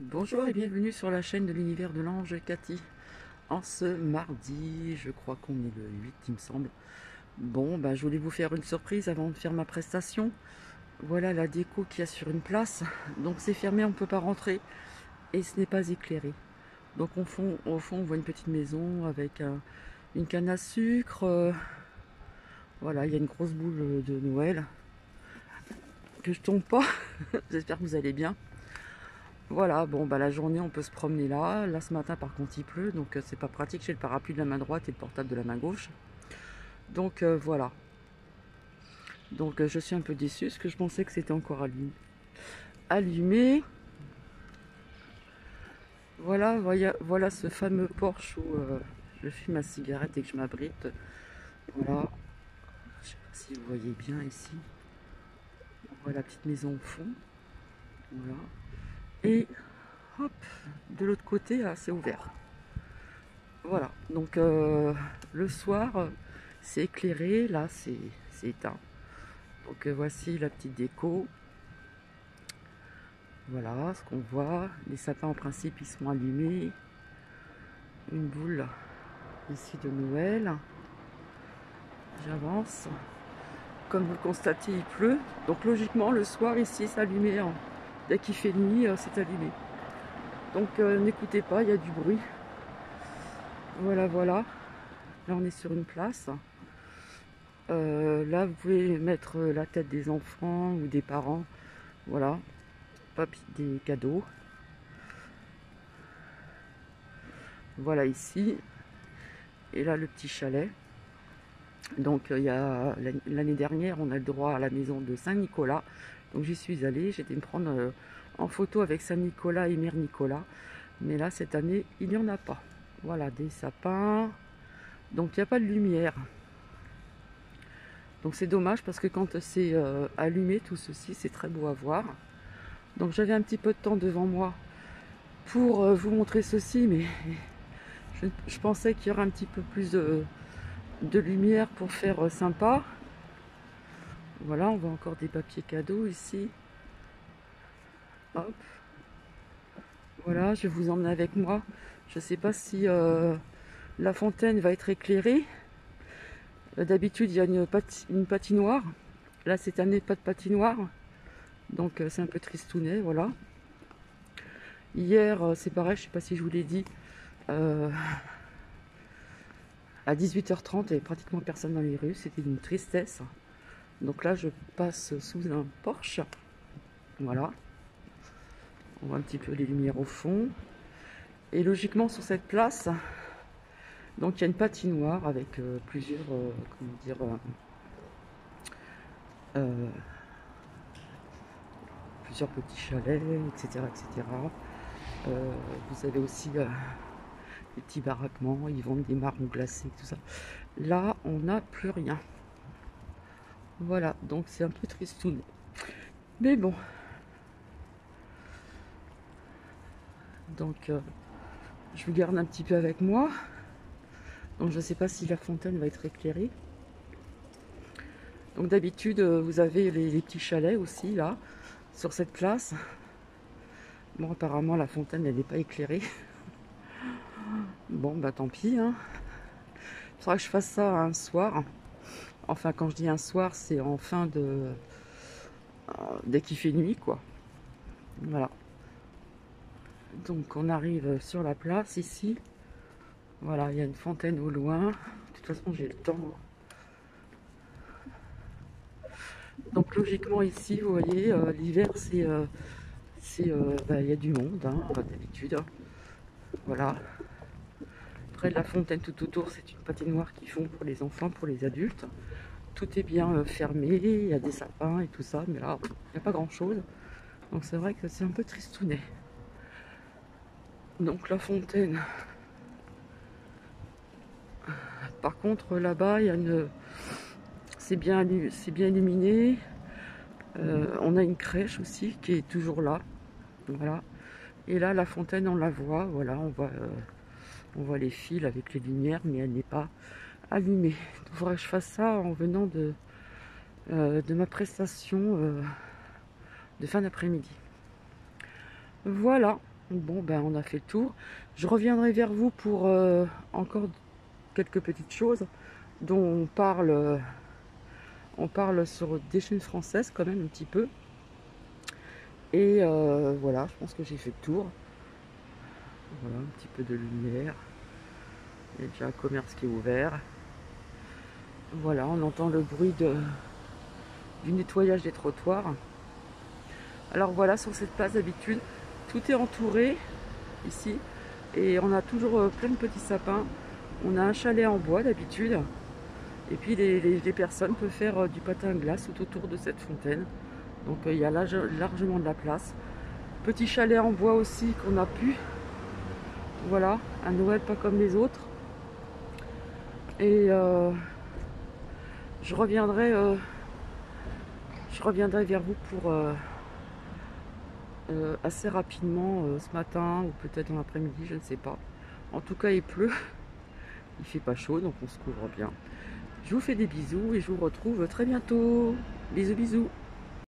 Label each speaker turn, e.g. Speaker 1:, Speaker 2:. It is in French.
Speaker 1: Bonjour et bienvenue sur la chaîne de l'univers de l'ange Cathy. En ce mardi, je crois qu'on est le 8 il me semble. Bon, je voulais vous faire une surprise avant de faire ma prestation. Voilà la déco qu'il y a sur une place. Donc c'est fermé, on ne peut pas rentrer et ce n'est pas éclairé. Donc au fond, on voit une petite maison avec une canne à sucre. Voilà, il y a une grosse boule de Noël. Que je tombe pas. J'espère que vous allez bien. Voilà, bon la journée on peut se promener là. Là ce matin par contre il pleut, donc c'est pas pratique. J'ai le parapluie de la main droite et le portable de la main gauche. Donc voilà. Donc je suis un peu déçue parce que je pensais que c'était encore allumé. Voilà, voilà ce fameux porche où je fume ma cigarette et que je m'abrite. Voilà. Je sais pas si vous voyez bien ici. On voit la petite maison au fond. Voilà. Et hop, de l'autre côté, là, c'est ouvert. Voilà, donc le soir, c'est éclairé, là c'est éteint. Donc voici la petite déco. Voilà ce qu'on voit. Les sapins en principe ils sont allumés. Une boule ici de Noël. J'avance. Comme vous le constatez, il pleut. Donc logiquement le soir ici c'est allumé. Dès qu'il fait nuit, c'est allumé. Donc n'écoutez pas, il y a du bruit. Voilà, voilà. Là on est sur une place. Là, vous pouvez mettre la tête des enfants ou des parents. Voilà, des cadeaux. Voilà ici. Et là, le petit chalet. Donc, il y a l'année dernière, on a le droit à la maison de Saint-Nicolas. Donc, j'y suis allée. J'étais me prendre en photo avec Saint-Nicolas et Mère Nicolas. Mais là, cette année, il n'y en a pas. Voilà, des sapins. Donc, il n'y a pas de lumière. Donc c'est dommage parce que quand c'est allumé tout ceci, c'est très beau à voir. Donc j'avais un petit peu de temps devant moi pour vous montrer ceci, mais je pensais qu'il y aurait un petit peu plus de lumière pour faire sympa. Voilà, on voit encore des papiers cadeaux ici. Hop. Voilà, je vais vous emmener avec moi. Je ne sais pas si la fontaine va être éclairée. D'habitude, il y a une patinoire. Là, cette année, pas de patinoire. Donc, c'est un peu tristounet, voilà. Hier, c'est pareil, je ne sais pas si je vous l'ai dit. À 18h30, il n'y avait pratiquement personne dans les rues. C'était une tristesse. Donc là, je passe sous un porche. Voilà. On voit un petit peu les lumières au fond. Et logiquement, sur cette place, donc il y a une patinoire avec plusieurs, comment dire, plusieurs petits chalets, etc., etc. Vous avez aussi des petits baraquements. Ils vendent des marrons glacés, tout ça. Là, on n'a plus rien. Voilà, donc c'est un peu tristoun. Mais bon. Donc, je vous garde un petit peu avec moi. Donc, je ne sais pas si la fontaine va être éclairée. Donc, d'habitude, vous avez les petits chalets aussi, là, sur cette place. Bon, apparemment, la fontaine, elle n'est pas éclairée. Bon, tant pis, hein. Il faudra que je fasse ça un soir. Enfin, quand je dis un soir, c'est en fin de... dès qu'il fait nuit, quoi. Voilà. Donc, on arrive sur la place, ici. Voilà, il y a une fontaine au loin. De toute façon, j'ai le temps. Donc, logiquement, ici, vous voyez, l'hiver, il y a du monde, hein, d'habitude. Voilà. Près de la fontaine tout autour, c'est une patinoire qu'ils font pour les enfants, pour les adultes. Tout est bien fermé, il y a des sapins et tout ça, mais là, il n'y a pas grand-chose. Donc c'est vrai que c'est un peu tristounet. Donc la fontaine. Par contre, là-bas, il y a une... c'est bien illuminé. On a une crèche aussi qui est toujours là. Voilà. Et là, la fontaine, on la voit. Voilà, on voit les fils avec les lumières, mais elle n'est pas allumée. Il faudrait que je fasse ça en venant de ma prestation de fin d'après-midi. Voilà. Bon, ben on a fait le tour. Je reviendrai vers vous pour encore quelques petites choses dont on parle sur des chaînes françaises quand même un petit peu. Et voilà, je pense que j'ai fait le tour. Voilà, un petit peu de lumière. Il y a déjà un commerce qui est ouvert. Voilà, on entend le bruit du nettoyage des trottoirs. Alors voilà, sur cette place d'habitude, tout est entouré ici. Et on a toujours plein de petits sapins. On a un chalet en bois d'habitude. Et puis les personnes peuvent faire du patin à glace tout autour de cette fontaine. Donc il y a largement de la place. Petit chalet en bois aussi qu'on a pu. Voilà, un Noël pas comme les autres. Et je reviendrai vers vous pour assez rapidement ce matin ou peut-être dans l'après-midi, je ne sais pas. En tout cas, il pleut, il fait pas chaud, donc on se couvre bien. Je vous fais des bisous et je vous retrouve très bientôt. Bisous, bisous.